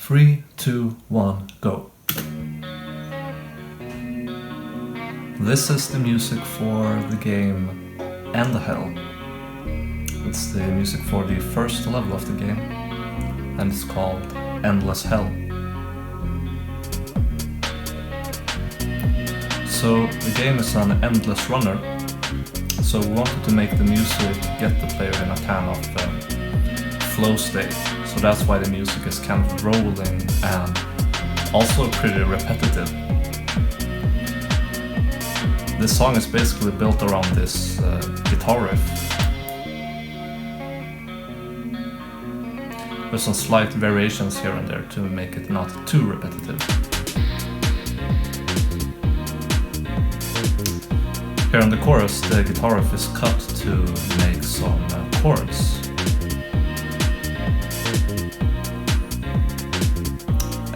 3, 2, 1, go. This is the music for the game ENDHELL. It's the music for the first level of the game, and it's called Endless Hell. So the game is an endless runner, so we wanted to make the music get the player in a kind of flow state. So that's why the music is kind of rolling and also pretty repetitive. This song is basically built around this guitar riff. There's some slight variations here and there to make it not too repetitive. Here in the chorus, the guitar riff is cut to make some chords.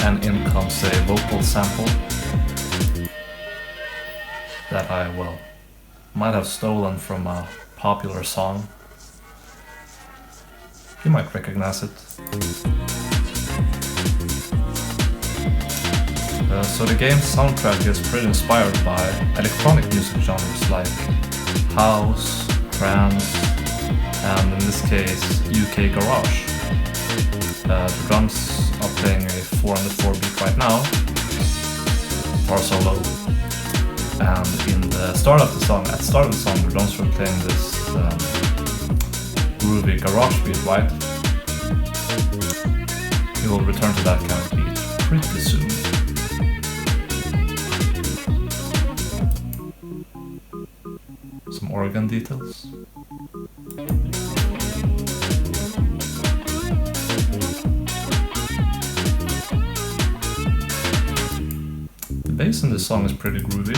And in comes a vocal sample that I, might have stolen from a popular song. You might recognize it. So the game's soundtrack is pretty inspired by electronic music genres like house, trance, and in this case UK garage. The drums are playing a 4/4 beat right now, guitar solo, and in the start of the song, at the start of the song, the drums were playing this groovy garage beat, right? We will return to that kind of beat pretty soon. Some organ details. The bass in this song is pretty groovy.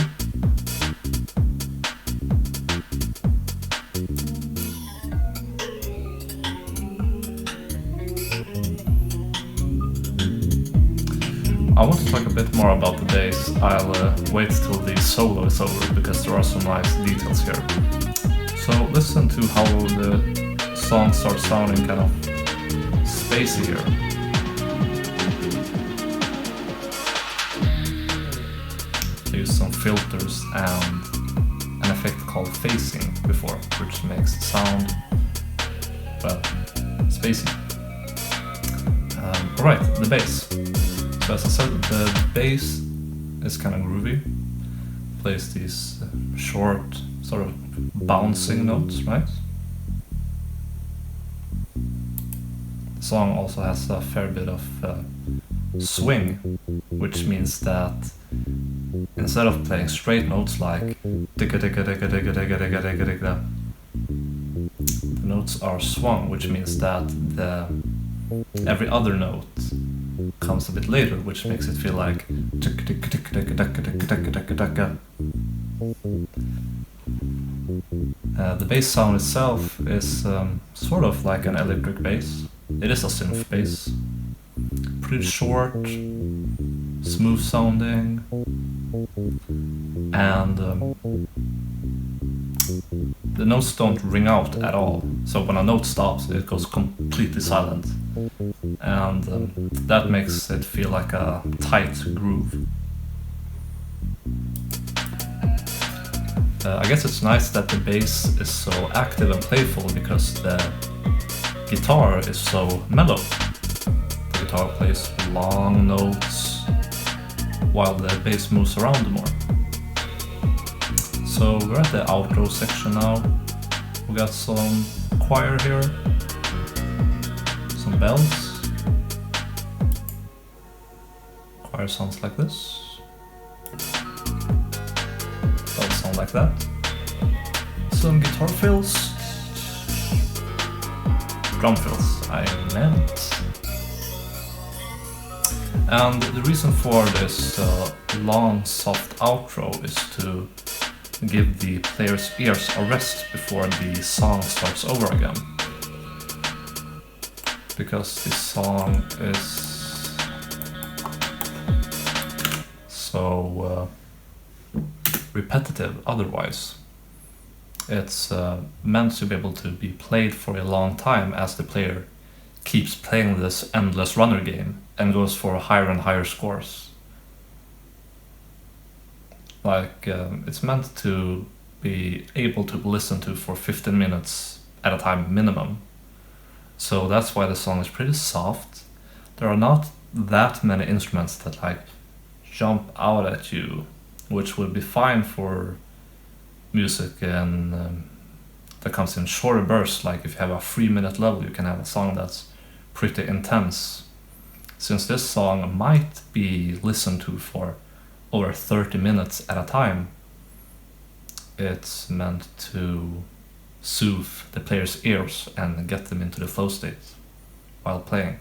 I want to talk a bit more about the bass. I'll wait till the solo is over because there are some nice details here. So listen to how the song starts sounding kind of spacey here. I used some filters and an effect called phasing before, which makes it sound, spacey. Alright, the bass. So as I said, the bass is kind of groovy. Plays these short, sort of bouncing notes, right? The song also has a fair bit of swing, which means that instead of playing straight notes like digga digga digga digga digga digga digga digga, the notes are swung, which means that every other note comes a bit later, which makes it feel like the bass sound itself is sort of like an electric bass. It is a synth bass. Pretty short, smooth sounding, and the notes don't ring out at all. So when a note stops, it goes completely silent. And that makes it feel like a tight groove. I guess it's nice that the bass is so active and playful because the guitar is so mellow. The guitar plays long notes while the bass moves around more. So we're at the outro section now. We got some choir here, some bells. Choir sounds like this. Bells sound like that. Some guitar fills. Drum fills, I meant. And the reason for this long, soft outro is to give the player's ears a rest before the song starts over again. Because this song is so repetitive otherwise. It's meant to be able to be played for a long time as the player keeps playing this endless runner game and goes for higher and higher scores. Like, it's meant to be able to listen to for 15 minutes at a time minimum. So that's why the song is pretty soft. There are not that many instruments that like jump out at you, which would be fine for music and that comes in shorter bursts. Like if you have a 3-minute level, you can have a song that's pretty intense. Since this song might be listened to for over 30 minutes at a time, it's meant to soothe the player's ears and get them into the flow state while playing.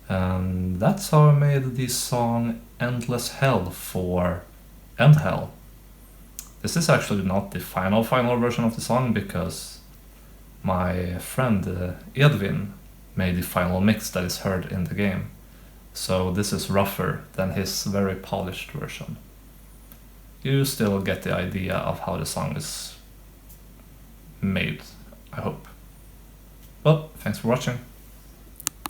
And that's how I made the song ENDHELL for ENDHELL. This is actually not the final version of the song, because my friend Edwin made the final mix that is heard in the game. So this is rougher than his very polished version. You still get the idea of how the song is made, I hope. Well, thanks for watching.